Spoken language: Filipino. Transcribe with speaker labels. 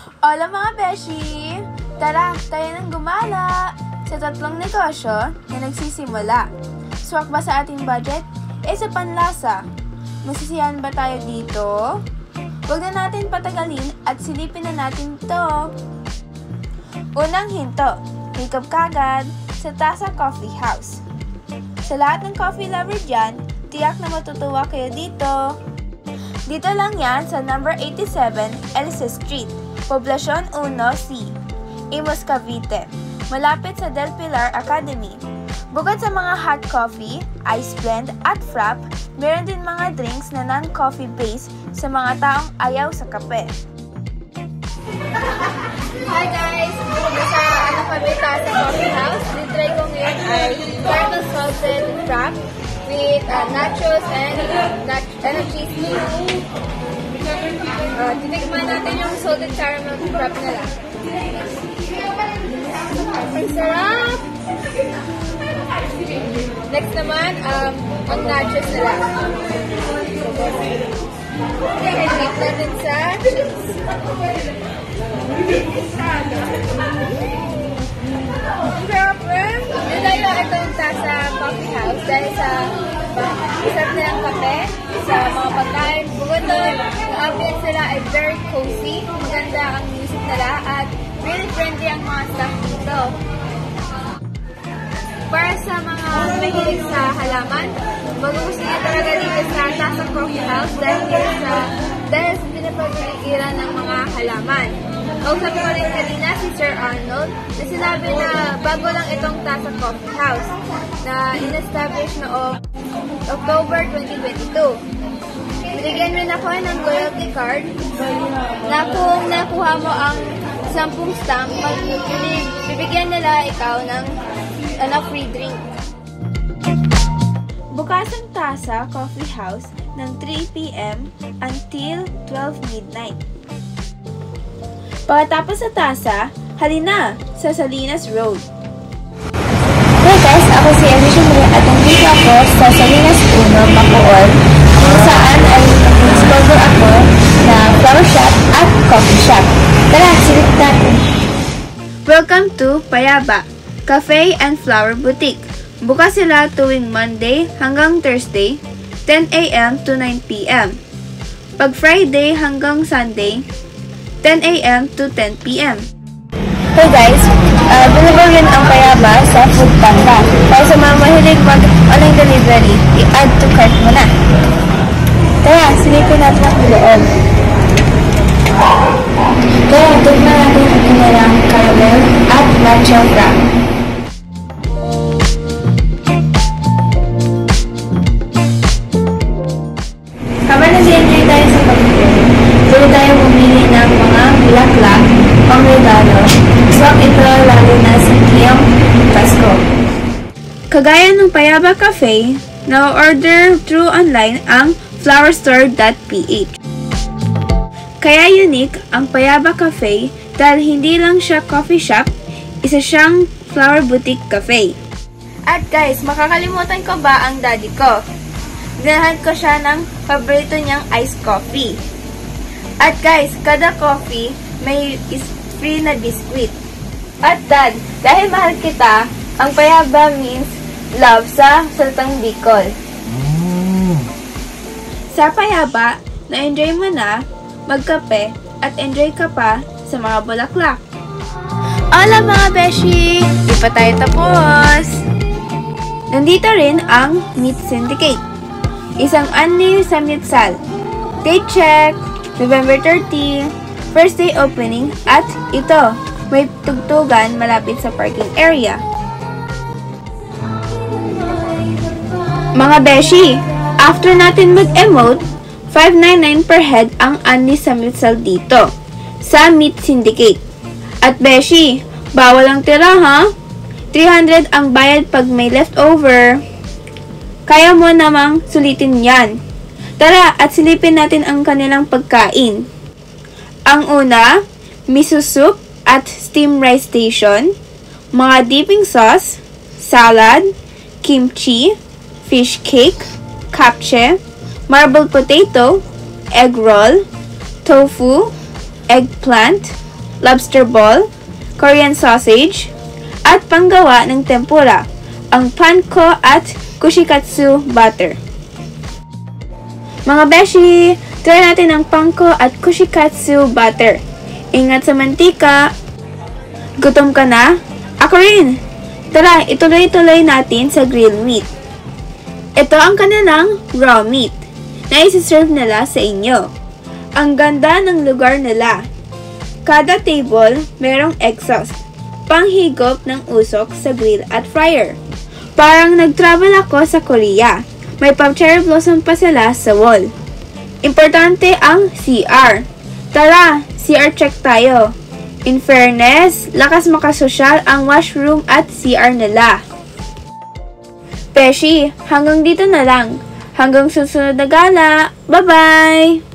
Speaker 1: Hola mga beshi! Tara, tayo nang gumala sa tatlong negosyo na nagsisimula. Swak ba sa ating budget? Sa panlasa. Masisiyahan ba tayo dito? Huwag na natin patagalin at silipin na natin to. Unang hinto, pick up kagad sa Tasa Coffee House. Sa lahat ng coffee lover dyan, tiyak na matutuwa kayo dito. Dito lang yan sa number 87 Elisa Street, Poblacion 1C, Imus, Cavite, malapit sa Del Pilar Academy. Bukod sa mga hot coffee, ice blend at frap, meron din mga drinks na non-coffee based sa mga taong ayaw sa kape. Hi guys! Nasa kami sa coffee house. Try ko ngayon ay caramel salted frap with nachos and cheese. Titikman natin yung salted caramel frap nila. Ang sarap! Next naman, ang nachos nila. Okay, i-mix natin sa cheese. Sarap rin! Yun tayo itong Tasa Coffee House dahil sa isap nilang kape, sa mga pagkain. Bukod doon, ang ambience nila ay very cozy, maganda ang music nila, at really friendly ang mga staff dito. Para sa mga mahilig sa halaman, magugusto niya talaga dito sa Tasa Coffee House dahil sa pinapagpiligiran ng mga halaman. Kausap ko rin kanina si Sir Arnold na sinabi na bago lang itong Tasa Coffee House na in-establish noong October 2022. Binigyan rin ako ng loyalty card na kung nakuha mo ang 10 stamp, bibigyan nila ikaw ng free drink. Bukas ang Tasa Coffee House ng 3 p.m. until 12 midnight. Pagkatapos sa Tasa, halina sa Salinas Road.
Speaker 2: Hey guys, ako si Alicia Marie at nandito ako sa Salinas 1, Bacoor, kung saan ay discover ako na flower shop at coffee shop. Tara, silip natin!
Speaker 1: Welcome to Payaba Cafe and Flower Boutique. Bukas sila tuwing Monday hanggang Thursday, 10 a.m. to 9 p.m. Pag Friday hanggang Sunday, 10 a.m. to 10 p.m.
Speaker 2: Hey guys, deliver rin ang Payaba sa Foodpanda. Para sa mga mahilig mag-online delivery, i-add to cart mo na. Tara, silipin natin ang loob. Kaya, tignan natin ang kanilang caramel at matcha frap. Habang nag-enjoy tayo sa pagkain, pwede tayo bumili ng mga bulaklak, pang-regalo, swak ito lalo na sa Kiyang Pasko.
Speaker 1: Kagaya ng Payaba Cafe, na-order through online ang flowerstore.ph. Kaya unique ang Payaba Cafe dahil hindi lang siya coffee shop, isa siyang flower boutique cafe. At guys, makakalimutan ko ba ang daddy ko? Dinahan ko siya ng paborito niyang iced coffee. At guys, kada coffee may free na biscuit. At dad, dahil mahal kita, ang Payaba means love sa salitang Bicol. Sa Payaba, na-enjoy mo na magkape at enjoy ka pa sa mga bulaklak. Hola mga beshi! Di pa tayo tapos! Nandito rin ang Meat Syndicate. Isang unli sa Mitsal. Date check! November 30, first day opening at ito, may tugtugan malapit sa parking area. Mga beshi, after natin mag-emote, $5.99 per head ang unli sa Mitsal dito, sa Meat Syndicate. At beshi, bawal ang tira ha? 300 ang bayad pag may leftover. Kaya mo namang sulitin yan. Tara at silipin natin ang kanilang pagkain. Ang una, miso soup at steamed rice station, mga dipping sauce, salad, kimchi, fish cake, kapche, marbled potato, egg roll, tofu, eggplant, lobster ball, Korean sausage, at panggawa ng tempura, ang panko at kushikatsu butter. Mga beshi, try natin ang panko at kushikatsu butter. Ingat sa mantika. Gutom ka na? Ako rin! Tara, ituloy-tuloy natin sa grilled meat. Ito ang kanilang raw meat na isi-serve nila sa inyo. Ang ganda ng lugar nila. Kada table, merong exhaust, panghigop ng usok sa grill at fryer. Parang nag-travel ako sa Korea. May pang-cherry blossom pa sila sa wall. Importante ang CR. Tara, CR check tayo. In fairness, lakas makasosyal ang washroom at CR nila. Beshi, hanggang dito na lang. Hanggang susunod na gala. Bye-bye!